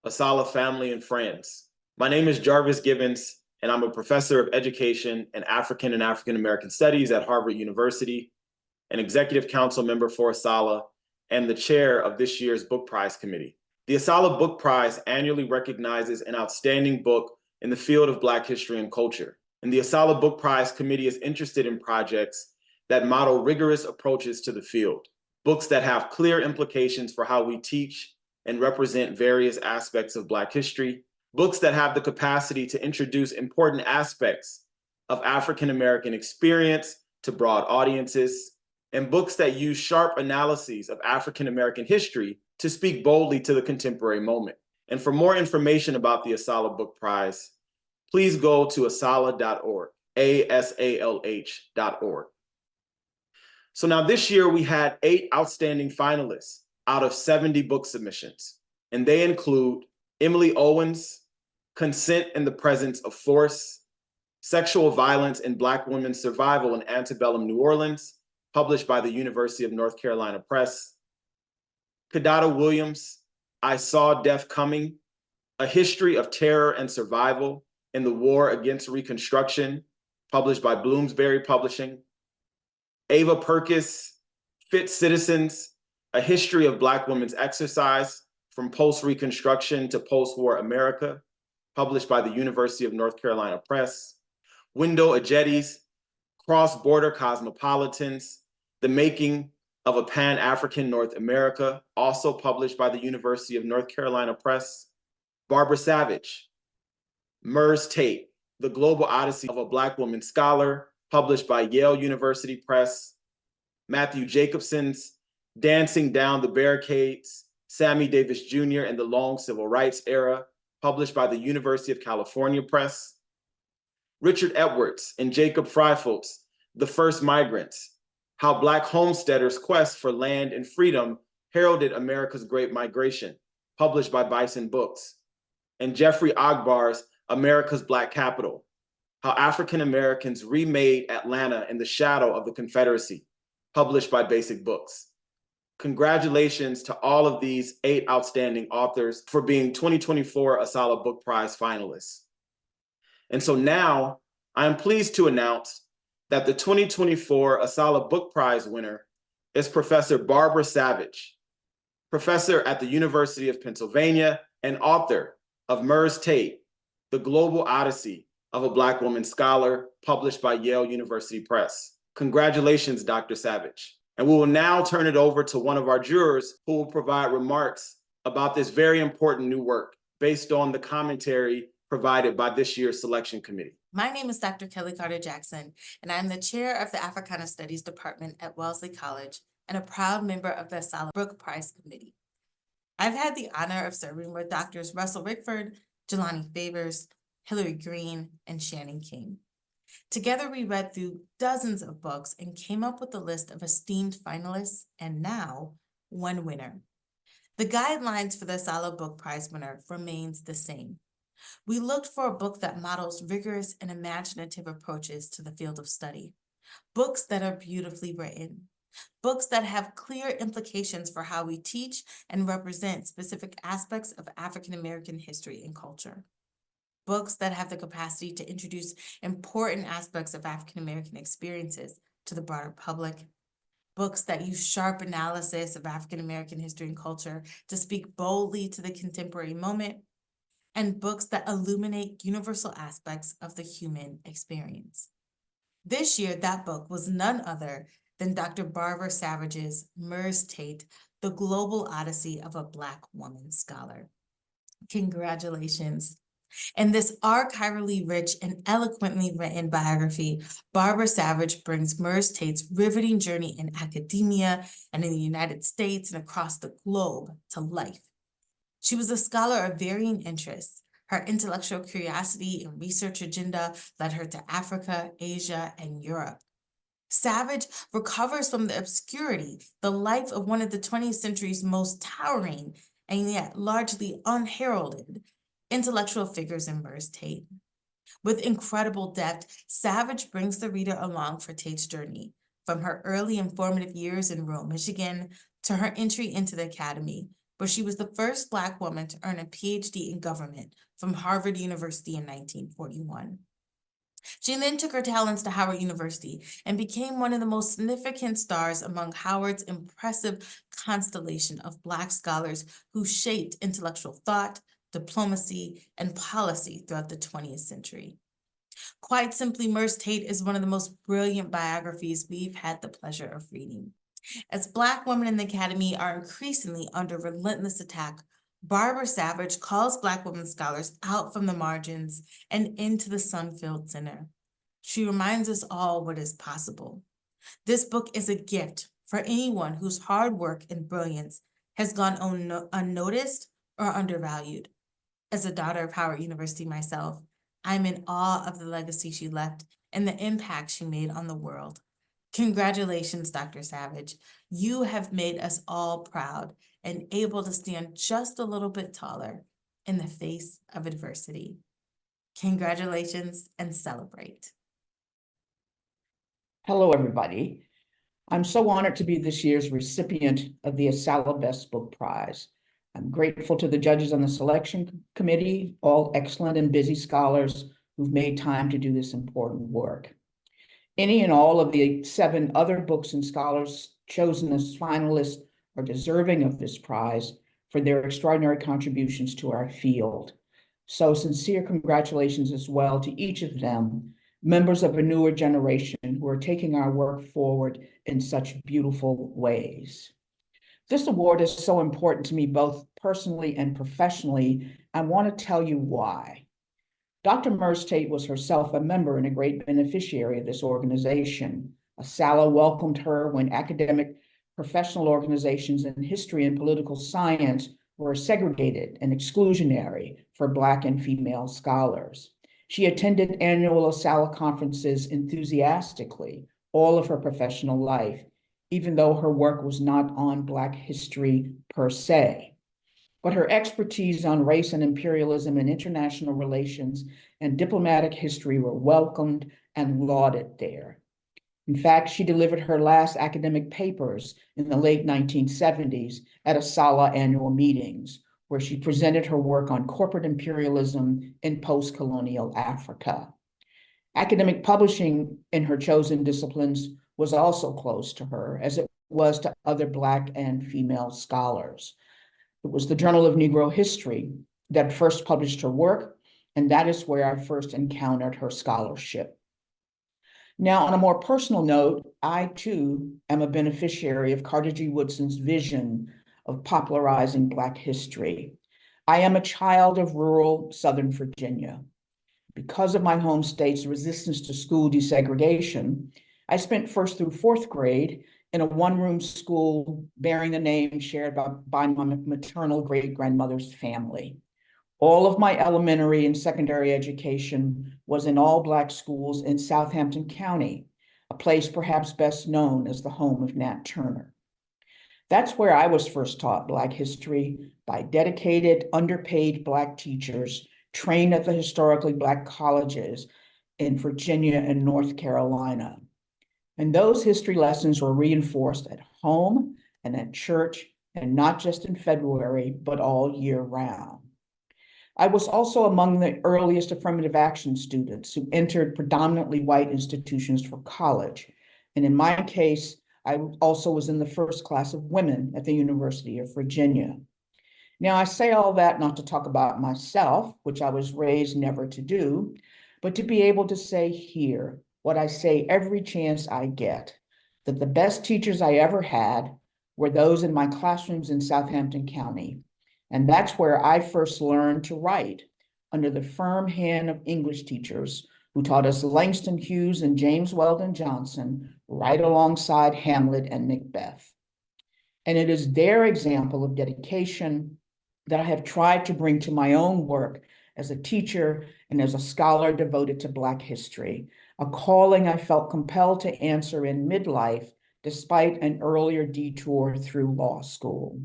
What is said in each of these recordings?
ASALH family and friends. My name is Jarvis Gibbons, and I'm a professor of education and African American studies at Harvard University, an executive council member for ASALH, and the chair of this year's Book Prize Committee. The ASALH Book Prize annually recognizes an outstanding book in the field of Black history and culture. And the ASALH Book Prize Committee is interested in projects that model rigorous approaches to the field, books that have clear implications for how we teach and represent various aspects of Black history, books that have the capacity to introduce important aspects of African American experience to broad audiences, and books that use sharp analyses of African American history to speak boldly to the contemporary moment. And for more information about the ASALH Book Prize, please go to asalh.org, ASALH.org. So now this year we had 8 outstanding finalists out of 70 book submissions, and they include Emily Owens' Consent in the Presence of Force, Sexual Violence in Black Women's Survival in Antebellum New Orleans, published by the University of North Carolina Press, Kidada Williams' I Saw Death Coming, A History of Terror and Survival in the War Against Reconstruction, published by Bloomsbury Publishing, Ava Perkis, Fit Citizens, A History of Black Women's Exercise from Post-Reconstruction to Post-War America, published by the University of North Carolina Press, Wendell Ajeti's Cross-Border Cosmopolitans, The Making of a Pan-African North America, also published by the University of North Carolina Press, Barbara Savage, Murs Tate, The Global Odyssey of a Black Woman Scholar, published by Yale University Press, Matthew Jacobson's Dancing Down the Barricades, Sammy Davis Jr. and the Long Civil Rights Era, published by the University of California Press, Richard Edwards and Jacob Freifeld's The First Migrants, How Black Homesteaders' Quest for Land and Freedom Heralded America's Great Migration, published by Bison Books, and Jeffrey Ogbar's America's Black Capital, How African Americans Remade Atlanta in the Shadow of the Confederacy, published by Basic Books. Congratulations to all of these 8 outstanding authors for being 2024 ASALH Book Prize finalists. And so now I am pleased to announce that the 2024 ASALH Book Prize winner is Professor Barbara Savage, professor at the University of Pennsylvania and author of Murs Tate, The Global Odyssey of a Black Woman Scholar, published by Yale University Press. Congratulations, Dr. Savage. And we will now turn it over to one of our jurors who will provide remarks about this very important new work based on the commentary provided by this year's selection committee. My name is Dr. Kelly Carter-Jackson, and I'm the chair of the Africana Studies Department at Wellesley College and a proud member of the ASALH Book Prize Committee. I've had the honor of serving with Drs. Russell Rickford, Jelani Favors, Hillary Green, and Shannon King. Together, we read through dozens of books and came up with a list of esteemed finalists, and now, one winner. The guidelines for the ASALH Book Prize winner remains the same. We looked for a book that models rigorous and imaginative approaches to the field of study, books that are beautifully written, books that have clear implications for how we teach and represent specific aspects of African American history and culture, books that have the capacity to introduce important aspects of African American experiences to the broader public, books that use sharp analysis of African American history and culture to speak boldly to the contemporary moment, and books that illuminate universal aspects of the human experience. This year, that book was none other than Dr. Barbara Savage's Murs Tate, The Global Odyssey of a Black Woman Scholar. Congratulations. In this archivally rich and eloquently written biography, Barbara Savage brings Murs Tate's riveting journey in academia and in the United States and across the globe to life. She was a scholar of varying interests. Her intellectual curiosity and research agenda led her to Africa, Asia, and Europe. Savage recovers from the obscurity, the life of one of the 20th century's most towering and yet largely unheralded intellectual figures in Murs Tate. With incredible depth, Savage brings the reader along for Tate's journey, from her early and formative years in rural Michigan to her entry into the academy, but she was the first Black woman to earn a PhD in government from Harvard University in 1941. She then took her talents to Howard University and became one of the most significant stars among Howard's impressive constellation of Black scholars who shaped intellectual thought, diplomacy, and policy throughout the 20th century. Quite simply, Merce Tate is one of the most brilliant biographies we've had the pleasure of reading. As Black women in the Academy are increasingly under relentless attack, Barbara Savage calls Black women scholars out from the margins and into the sun-filled center. She reminds us all what is possible. This book is a gift for anyone whose hard work and brilliance has gone unnoticed or undervalued. As a daughter of Howard University myself, I'm in awe of the legacy she left and the impact she made on the world. Congratulations, Dr. Savage. You have made us all proud and able to stand just a little bit taller in the face of adversity. Congratulations and celebrate. Hello, everybody. I'm so honored to be this year's recipient of the ASALH Best Book Prize. I'm grateful to the judges on the selection committee, all excellent and busy scholars who've made time to do this important work. Any and all of the 7 other books and scholars chosen as finalists are deserving of this prize for their extraordinary contributions to our field. So sincere congratulations as well to each of them, members of a newer generation who are taking our work forward in such beautiful ways. This award is so important to me both personally and professionally. I want to tell you why. Dr. Merce Tate was herself a member and a great beneficiary of this organization. ASALH welcomed her when academic professional organizations in history and political science were segregated and exclusionary for Black and female scholars. She attended annual ASALH conferences enthusiastically all of her professional life, even though her work was not on Black history per se. But her expertise on race and imperialism and international relations and diplomatic history were welcomed and lauded there. In fact, she delivered her last academic papers in the late 1970s at ASALH annual meetings, where she presented her work on corporate imperialism in post-colonial Africa. Academic publishing in her chosen disciplines was also close to her, as it was to other Black and female scholars. It was the Journal of Negro History that first published her work, and that is where I first encountered her scholarship. Now, on a more personal note, I too am a beneficiary of Carter G. Woodson's vision of popularizing Black history. I am a child of rural Southern Virginia. Because of my home state's resistance to school desegregation, I spent 1st through 4th grade in a one-room school bearing the name shared by my maternal great-grandmother's family. All of my elementary and secondary education was in all Black schools in Southampton County, a place perhaps best known as the home of Nat Turner. That's where I was first taught Black history by dedicated, underpaid Black teachers trained at the historically Black colleges in Virginia and North Carolina. And those history lessons were reinforced at home and at church, and not just in February, but all year round. I was also among the earliest affirmative action students who entered predominantly white institutions for college. And in my case, I also was in the first class of women at the University of Virginia. Now, I say all that not to talk about myself, which I was raised never to do, but to be able to say here what I say every chance I get, that the best teachers I ever had were those in my classrooms in Southampton County. And that's where I first learned to write, under the firm hand of English teachers who taught us Langston Hughes and James Weldon Johnson right alongside Hamlet and Macbeth. And it is their example of dedication that I have tried to bring to my own work as a teacher and as a scholar devoted to Black history, a calling I felt compelled to answer in midlife despite an earlier detour through law school.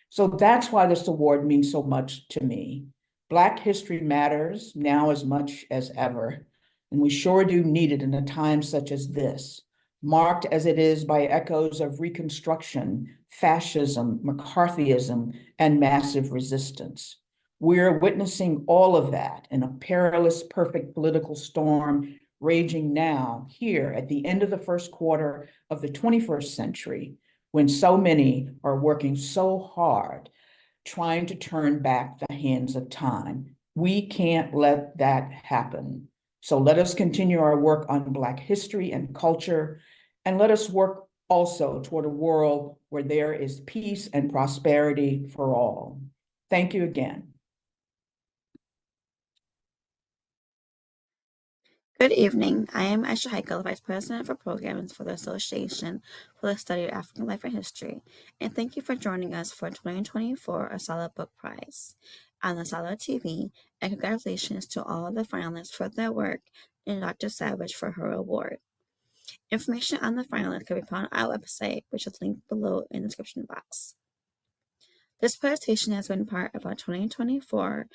So that's why this award means so much to me. Black history matters now as much as ever, and we sure do need it in a time such as this, marked as it is by echoes of Reconstruction fascism, McCarthyism, and massive resistance. We're witnessing all of that in a perilous, perfect political storm raging now here at the end of the first quarter of the 21st century, when so many are working so hard trying to turn back the hands of time. We can't let that happen. So let us continue our work on Black history and culture, and let us work also toward a world where there is peace and prosperity for all. Thank you again. Good evening. I am ASALH, Vice President for Programs for the Association for the Study of African Life and History, and thank you for joining us for 2024 ASALH Book Prize on ASALH TV, and congratulations to all of the finalists for their work and Dr. Savage for her award. Information on the finalists can be found on our website, which is linked below in the description box. This presentation has been part of our 2024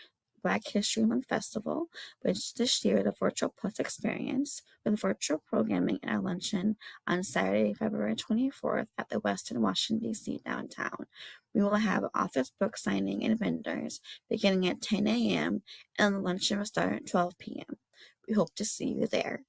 Black History Month Festival, which this year is a virtual plus experience with virtual programming and a luncheon on Saturday, February 24th at the Westin Washington, D.C. downtown. We will have authors book signing and vendors beginning at 10 a.m. and the luncheon will start at 12 p.m. We hope to see you there.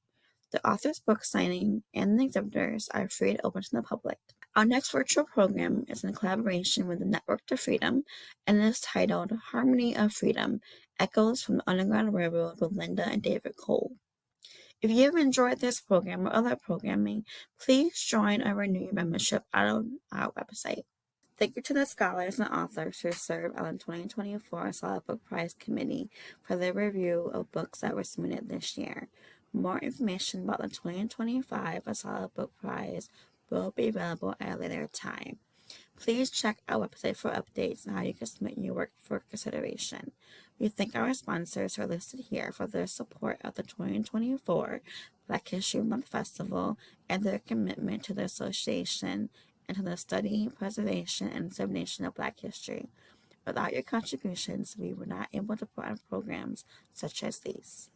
The authors book signing and the exhibitors are free to open to the public. Our next virtual program is in collaboration with the Network to Freedom and is titled Harmony of Freedom, Echoes from the Underground Railroad with Linda and David Cole. If you have enjoyed this program or other programming, please join or renew your membership on our website. Thank you to the scholars and authors who served on the 2024 ASALH Book Prize Committee for their review of books that were submitted this year. More information about the 2025 ASALH Book Prize will be available at a later time. Please check our website for updates on how you can submit your work for consideration. We thank our sponsors who are listed here for their support of the 2024 Black History Month Festival and their commitment to the association and to the study, preservation, and dissemination of Black history. Without your contributions, we were not able to put on programs such as these.